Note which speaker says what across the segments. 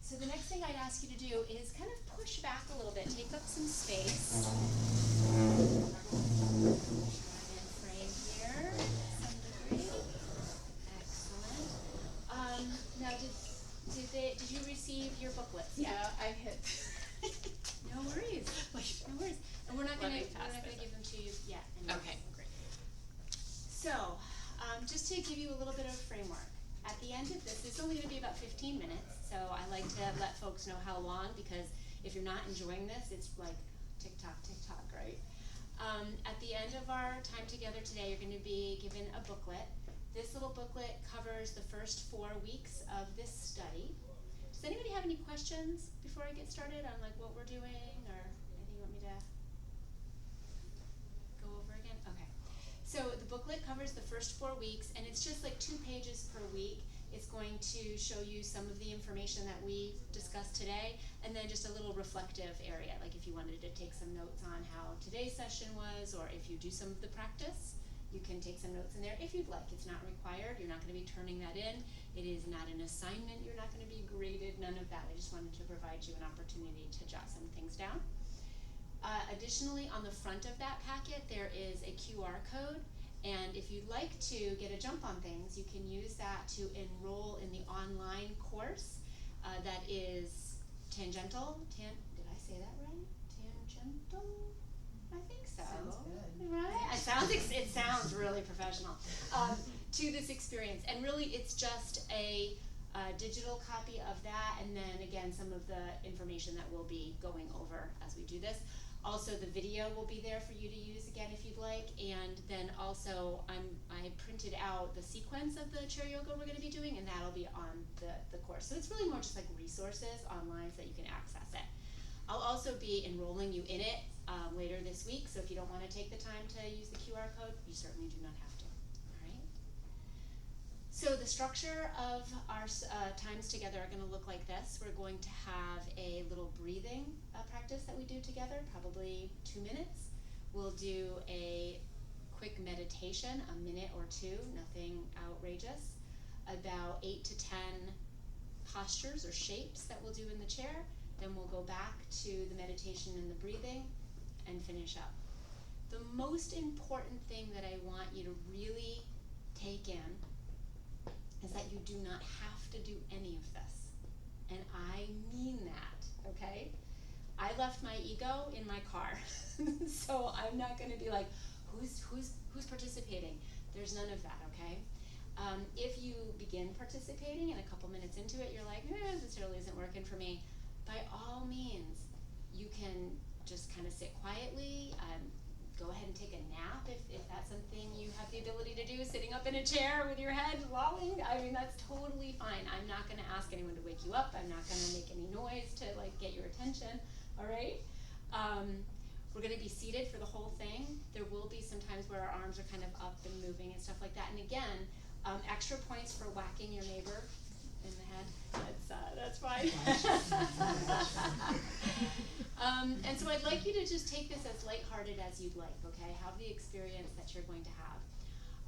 Speaker 1: So the next thing I'd ask you to do is kind of push back a little bit, take up some space. And frame here, to some degree. Excellent. Now, did you receive your booklets?
Speaker 2: Yeah, I hit.
Speaker 1: No worries. No worries. And we're not gonna give them to you yet. Anyways.
Speaker 2: Okay, great.
Speaker 1: So, just to give you a little bit of framework. At the end of this is only going to be about 15 minutes, so I like to let folks know how long, because if you're not enjoying this, it's like tick-tock, right? At the end of our time together today, you're going to be given a booklet. This little booklet covers the first 4 weeks of this study. Does anybody have any questions before I get started on like what we're doing, or anything you want me to go over again? Okay. So the booklet covers the first 4 weeks, and it's just like 2 pages per week. It's going to show you some of the information that we discussed today, and then just a little reflective area, like if you wanted to take some notes on how today's session was, or if you do some of the practice, you can take some notes in there if you'd like. It's not required. You're not going to be turning that in. It is not an assignment. You're not going to be graded, none of that. I just wanted to provide you an opportunity to jot some things down. Additionally, on the front of that packet, there is a QR code, and if you'd like to get a jump on things, you can use that to enroll in the online course that is tangential. Did I say that right? Tangential? I think so.
Speaker 2: Sounds good.
Speaker 1: Right? It sounds really professional. To this experience, and really, it's just a digital copy of that, and then again, some of the information that we'll be going over as we do this. Also, the video will be there for you to use again if you'd like, and then also I printed out the sequence of the chair yoga we're going to be doing, and that'll be on the course. So it's really more just like resources online so that you can access it. I'll also be enrolling you in it later this week, so if you don't want to take the time to use the QR code, you certainly do not have to. All right? So the structure of our times together are going to look like this. We're going to have a little breathing practice that we do together, probably 2 minutes. We'll do a quick meditation, a minute or 2, nothing outrageous. About 8 to 10 postures or shapes that we'll do in the chair. Then we'll go back to the meditation and the breathing and finish up. The most important thing that I want you to really take in is that you do not have to do any of this. And I mean that, okay? I left my ego in my car. So I'm not gonna be like, who's participating? There's none of that, okay? If you begin participating and a couple minutes into it, you're like, this really isn't working for me, by all means, you can just kind of sit quietly, go ahead and take a nap if that's something you have the ability to do, sitting up in a chair with your head lolling. I mean, that's totally fine. I'm not going to ask anyone to wake you up. I'm not going to make any noise to like get your attention, all right? We're going to be seated for the whole thing. There will be some times where our arms are kind of up and moving and stuff like that. And again, extra points for whacking your neighbor in the head. That's fine. And so I'd like you to just take this as lighthearted as you'd like, okay? Have the experience that you're going to have.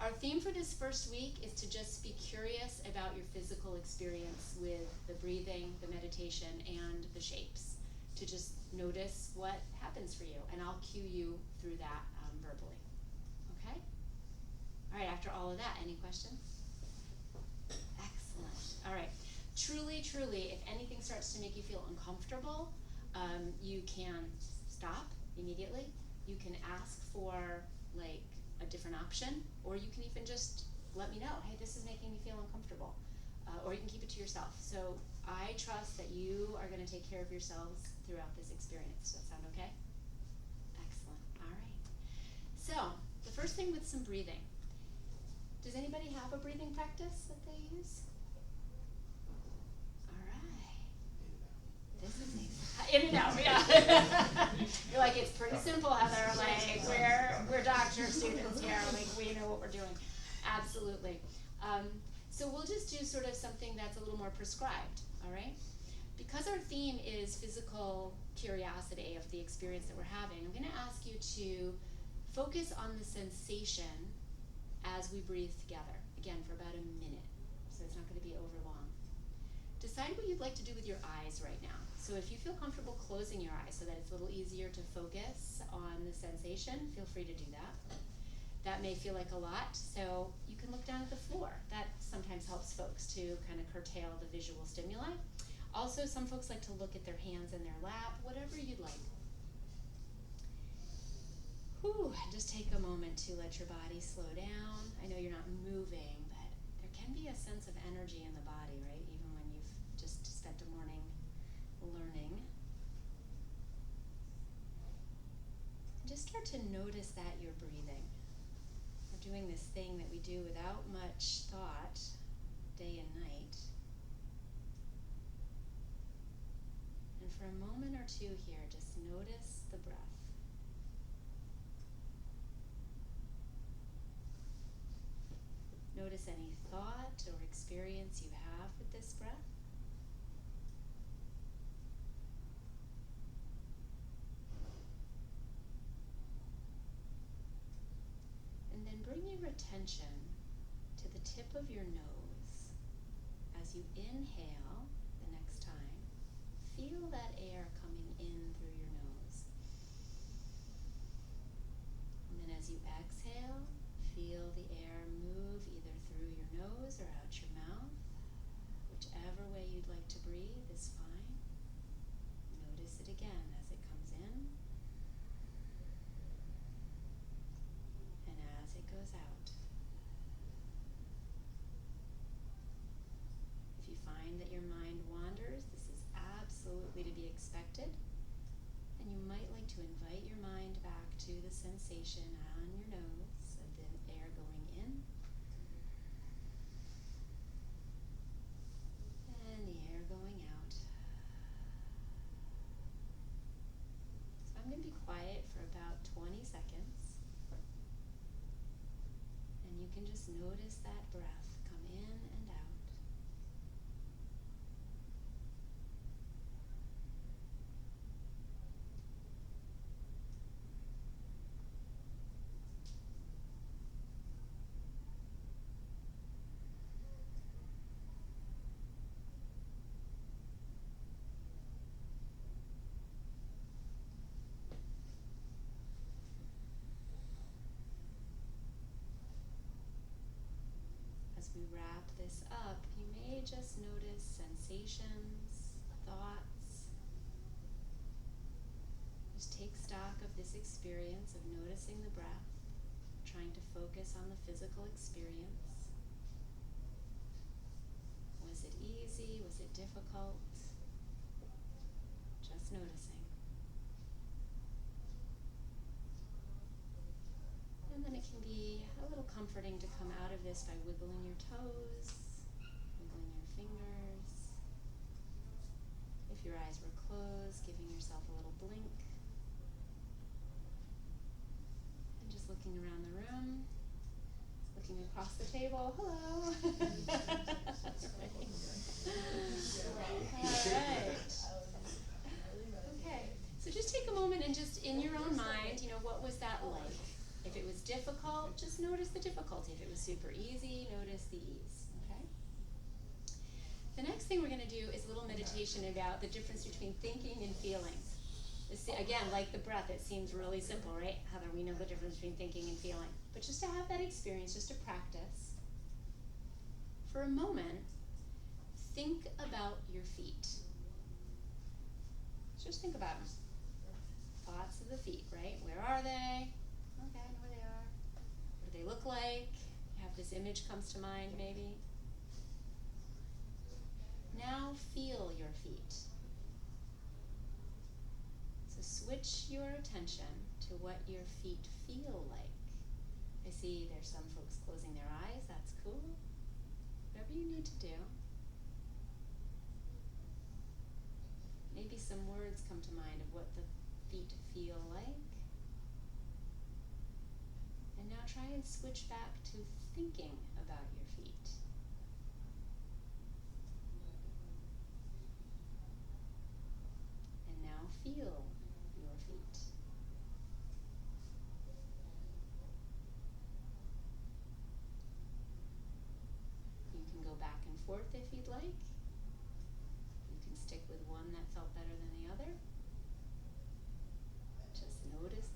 Speaker 1: Our theme for this first week is to just be curious about your physical experience with the breathing, the meditation, and the shapes. To just notice what happens for you, and I'll cue you through that verbally, okay? All right, after all of that, any questions? Excellent. All right. Truly, if anything starts to make you feel uncomfortable, you can stop immediately. You can ask for like a different option, or you can even just let me know, hey, this is making me feel uncomfortable, or you can keep it to yourself. So I trust that you are going to take care of yourselves throughout this experience. Does that sound okay? Excellent. All right. So the first thing with some breathing. Does anybody have a breathing practice that they use? This is easy. In and out, yeah. You're like, it's pretty simple, Heather. Like, we're doctor students here. Like, we know what we're doing. Absolutely. So we'll just do sort of something that's a little more prescribed, all right? Because our theme is physical curiosity of the experience that we're having, I'm going to ask you to focus on the sensation as we breathe together. Again, for about a minute. So it's not going to be over long. Decide what you'd like to do with your eyes right now. So if you feel comfortable closing your eyes so that it's a little easier to focus on the sensation, feel free to do that. That may feel like a lot, so you can look down at the floor. That sometimes helps folks to kind of curtail the visual stimuli. Also, some folks like to look at their hands in their lap, whatever you'd like. Whew, just take a moment to let your body slow down. I know you're not moving, but there can be a sense of energy in the body, right? Even when you've just spent a morning learning. Just start to notice that you're breathing. We're doing this thing that we do without much thought, day and night. And for a moment or two here, just notice the breath. Notice any thought or experience you have with this breath. And then bring your attention to the tip of your nose. As you inhale the next time, feel that air coming in through your nose. And then as you exhale, feel the air move either through your nose or out your mouth. Whichever way you'd like to breathe is fine. Notice it again as it comes in and as it goes out. If you find that your mind wanders, this is absolutely to be expected. And you might like to invite your mind back to the sensation on your nose of the air going in and the air going out. So I'm going to be quiet for about 20 seconds. And you can just notice that breath come in and out. As we wrap this up, you may just notice sensations, thoughts. Just take stock of this experience of noticing the breath, trying to focus on the physical experience. Was it easy? Was it difficult? Just noticing. And then it can be a little comforting to come out of this by wiggling your toes, wiggling your fingers. If your eyes were closed, giving yourself a little blink. And just looking around the room, looking across the table. Hello. All right. Okay. So just take a moment and just in your own mind, what was that like? If it was difficult, just notice the difficulty. If it was super easy, notice the ease, okay? The next thing we're going to do is a little meditation about the difference between thinking and feeling. Again, like the breath, it seems really simple, right? Heather, we know the difference between thinking and feeling. But just to have that experience, just to practice, for a moment, think about your feet. Just think about them. Thoughts of the feet, right? Where are they? Okay, I know where they are. What do they look like? You have this image comes to mind, maybe. Now feel your feet. So switch your attention to what your feet feel like. I see there's some folks closing their eyes. That's cool. Whatever you need to do. Maybe some words come to mind of what the feet feel like. And now try and switch back to thinking about your feet. And now feel your feet. You can go back and forth if you'd like.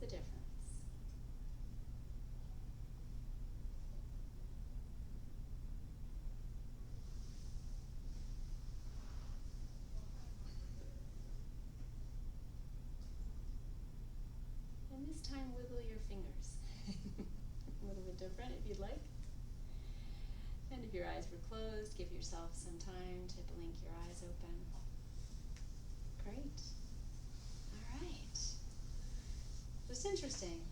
Speaker 1: the difference? And this time, wiggle your fingers. A little bit different if you'd like. And if your eyes were closed, give yourself some time to blink your eyes open. Great. All right. Just interesting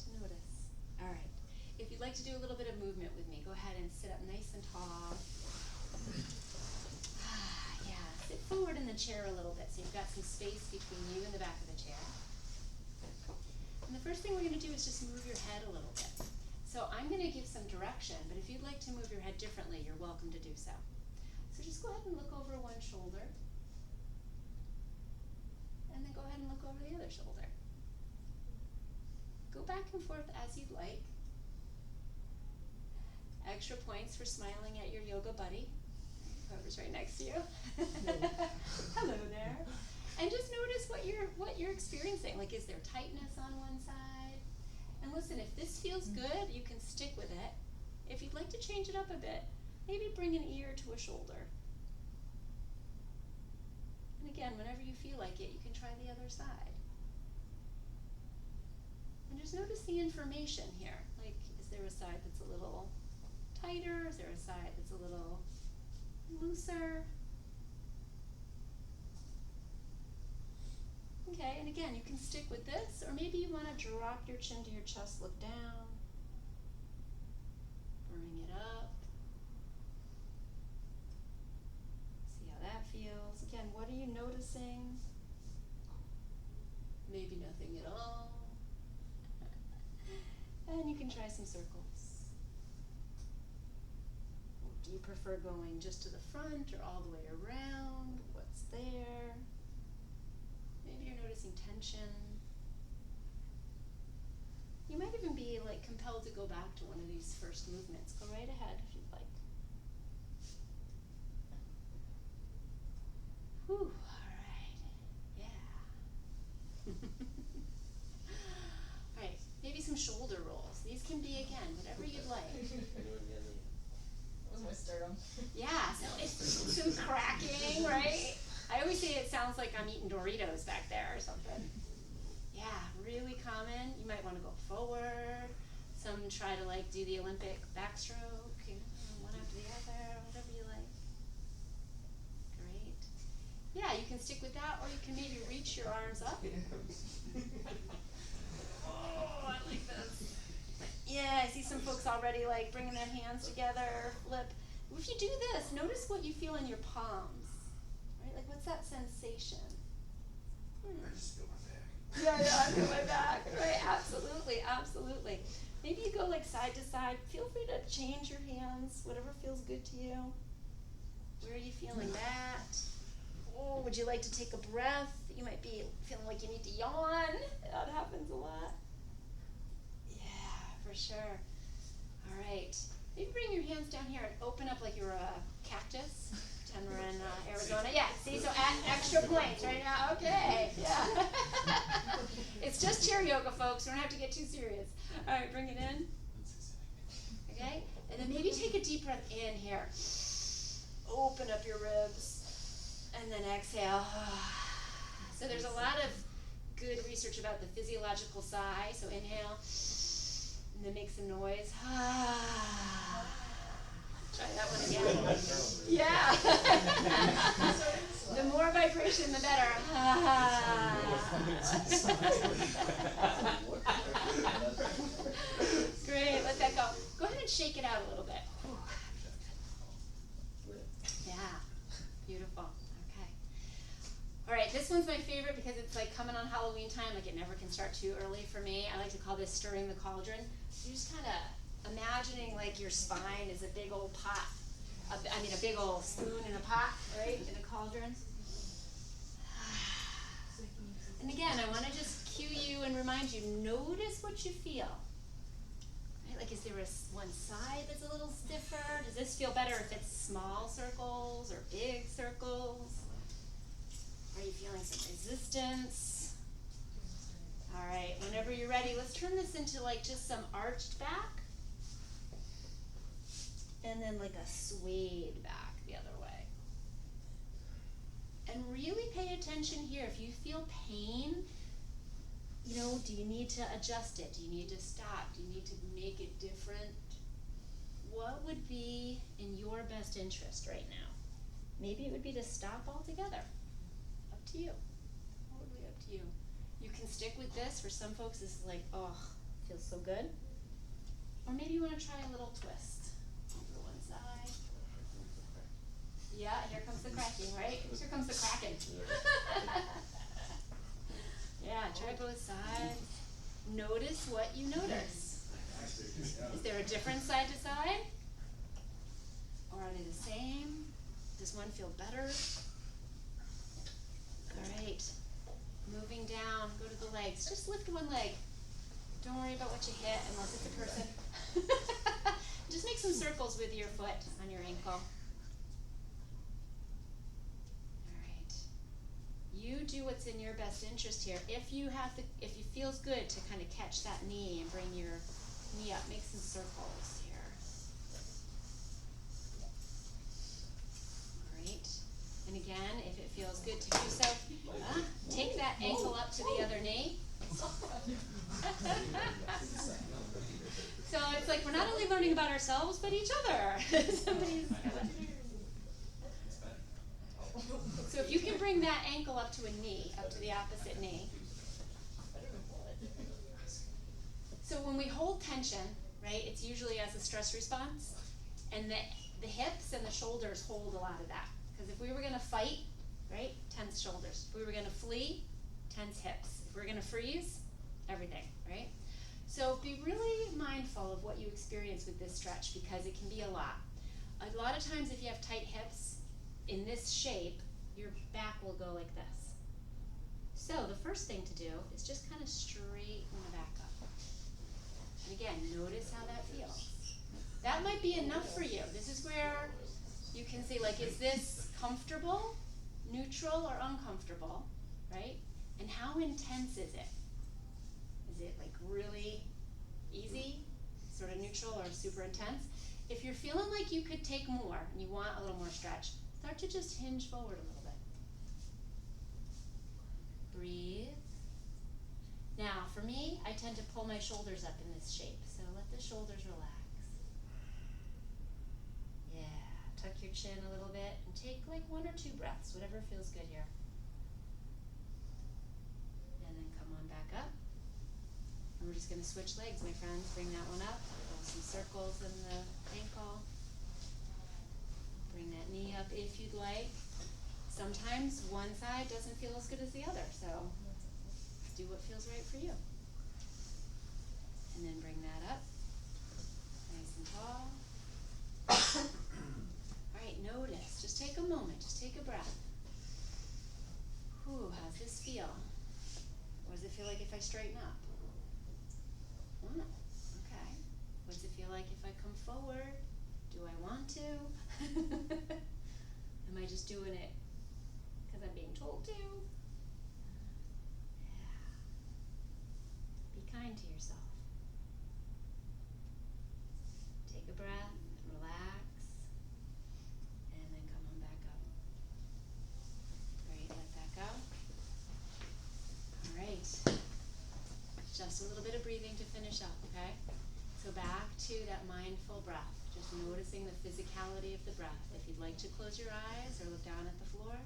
Speaker 1: to notice. All right. If you'd like to do a little bit of movement with me, go ahead and sit up nice and tall. Yeah, sit forward in the chair a little bit so you've got some space between you and the back of the chair. And the first thing we're going to do is just move your head a little bit. So I'm going to give some direction, but if you'd like to move your head differently, you're welcome to do so. So just go ahead and look over one shoulder. And then go ahead and look over the other shoulder. Go back and forth as you'd like. Extra points for smiling at your yoga buddy, whoever's right next to you. Hello there. And just notice what you're experiencing. Like, is there tightness on one side? And listen, if this feels good, you can stick with it. If you'd like to change it up a bit, maybe bring an ear to a shoulder. And again, whenever you feel like it, you can try the other side. And just notice the information here. Like, is there a side that's a little tighter? Is there a side that's a little looser? Okay, and again, you can stick with this, or maybe you want to drop your chin to your chest, look down, bring it up. See how that feels. Again, what are you noticing? Maybe nothing at all. And you can try some circles. Do you prefer going just to the front or all the way around? What's there? Maybe you're noticing tension. You might even be like compelled to go back to one of these first movements. Go right ahead if you'd like. Whew, all right, yeah. All right, maybe some shoulder rolls. These can be, again, whatever you'd like.
Speaker 2: That was my sternum.
Speaker 1: Yeah, so it's some cracking, right? I always say it sounds like I'm eating Doritos back there or something. Yeah, really common. You might want to go forward. Some try to like do the Olympic backstroke, you know, one after the other, whatever you like. Great. Yeah, you can stick with that, or you can maybe reach your arms up. Oh, I like this. Yeah, I see some folks already like bringing their hands together, flip. If you do this, notice what you feel in your palms. Like, what's that sensation?
Speaker 3: I just feel my back.
Speaker 1: Yeah, I feel my back. Right, absolutely, absolutely. Maybe you go like side to side. Feel free to change your hands, whatever feels good to you. Where are you feeling that? Oh, would you like to take a breath? You might be feeling like you need to yawn. That happens a lot. Yeah, for sure. All right. Maybe bring your hands down here and open up like you're a cactus. And we're in Arizona. Yeah, see, so add extra points right now. Okay, yeah. It's just chair yoga, folks. We don't have to get too serious. All right, bring it in. Okay, and then maybe take a deep breath in here. Open up your ribs, and then exhale. So there's a lot of good research about the physiological sigh. So inhale, and then make some noise. Try that one again. Yeah. The more vibration, the better. Great, let that go. Go ahead and shake it out a little bit. Yeah, beautiful. Okay. All right, this one's my favorite because it's like coming on Halloween time. Like, it never can start too early for me. I like to call this stirring the cauldron. So you just kind of imagining like your spine is a big old pot, a big old spoon in a pot, right, in a cauldron. And again, I want to just cue you and remind you, notice what you feel. Right? Like, is there one side that's a little stiffer? Does this feel better if it's small circles or big circles? Are you feeling some resistance? All right, whenever ready, let's turn this into like just some arched back. And then like a swayed back the other way. And really pay attention here. If you feel pain, you know, do you need to adjust it? Do you need to stop? Do you need to make it different? What would be in your best interest right now? Maybe it would be to stop altogether. Up to you. Totally up to you. You can stick with this. For some folks, this is like, oh, feels so good. Or maybe you want to try a little twist. Over one side. Yeah, here comes the cracking, right? Here comes the cracking. Yeah, try both sides. Notice what you notice. Is there a different side to side? Or are they the same? Does one feel better? Alright. Moving down, go to the legs. Just lift one leg. Don't worry about what you hit unless it's a person. Just make some circles with your foot on your ankle. Alright. You do what's in your best interest here. If it feels good to kind of catch that knee and bring your knee up, make some circles here. Alright. And again, if it feels good to do so, take that ankle up to the other knee. So it's like we're not only learning about ourselves, but each other. So if you can bring that ankle up to a knee, up to the opposite knee. So when we hold tension, right, it's usually as a stress response, and the hips and the shoulders hold a lot of that. Because if we were going to fight, right, tense shoulders. If we were going to flee, tense hips. If we were going to freeze, everything, right? So be really mindful of what you experience with this stretch because it can be a lot. A lot of times if you have tight hips in this shape, your back will go like this. So the first thing to do is just kind of straighten the back up. And again, notice how that feels. That might be enough for you. This is where you can see, like, is this comfortable, neutral, or uncomfortable, right? And how intense is it? Is it like really easy, sort of neutral, or super intense? If you're feeling like you could take more and you want a little more stretch, start to just hinge forward a little bit. Breathe. Now, for me, I tend to pull my shoulders up in this shape, so let the shoulders relax. Yeah, tuck your chin a little bit and take like 1 or 2 breaths, whatever feels good here. And then come on back up. And we're just going to switch legs, my friends. Bring that one up. Go some circles in the ankle. Bring that knee up if you'd like. Sometimes one side doesn't feel as good as the other, so do what feels right for you. And then bring that up. Nice and tall. Alright, notice. Just take a moment. Just take a breath. Whew, how's this feel? What does it feel like if I straighten up? Okay. What does it feel like if I come forward? Do I want to? Am I just doing it because I'm being told to? Yeah. Be kind to yourself. Take a breath, relax, and then come on back up. Great, let that go. All right. Just a little bit of breathing to finish up, okay? So back to that mindful breath, just noticing the physicality of the breath. If you'd like to close your eyes or look down at the floor.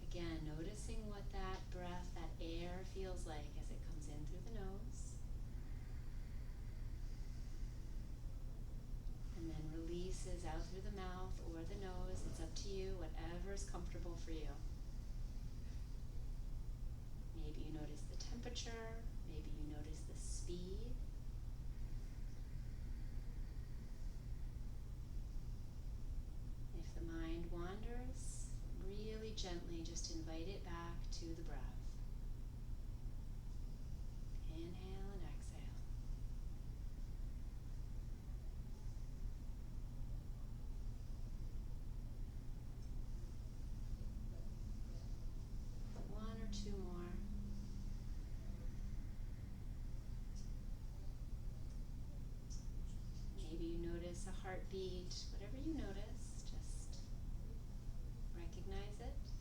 Speaker 1: Again, noticing what that breath, that air feels like as it comes in through the nose. And then releases out through the mouth or the nose. It's up to you, whatever is comfortable for you. Maybe you notice the temperature, maybe you notice the speed. If the mind wanders, really gently just invite it back to the breath. Inhale and exhale. One or two more. heartbeat, whatever you notice, just recognize it.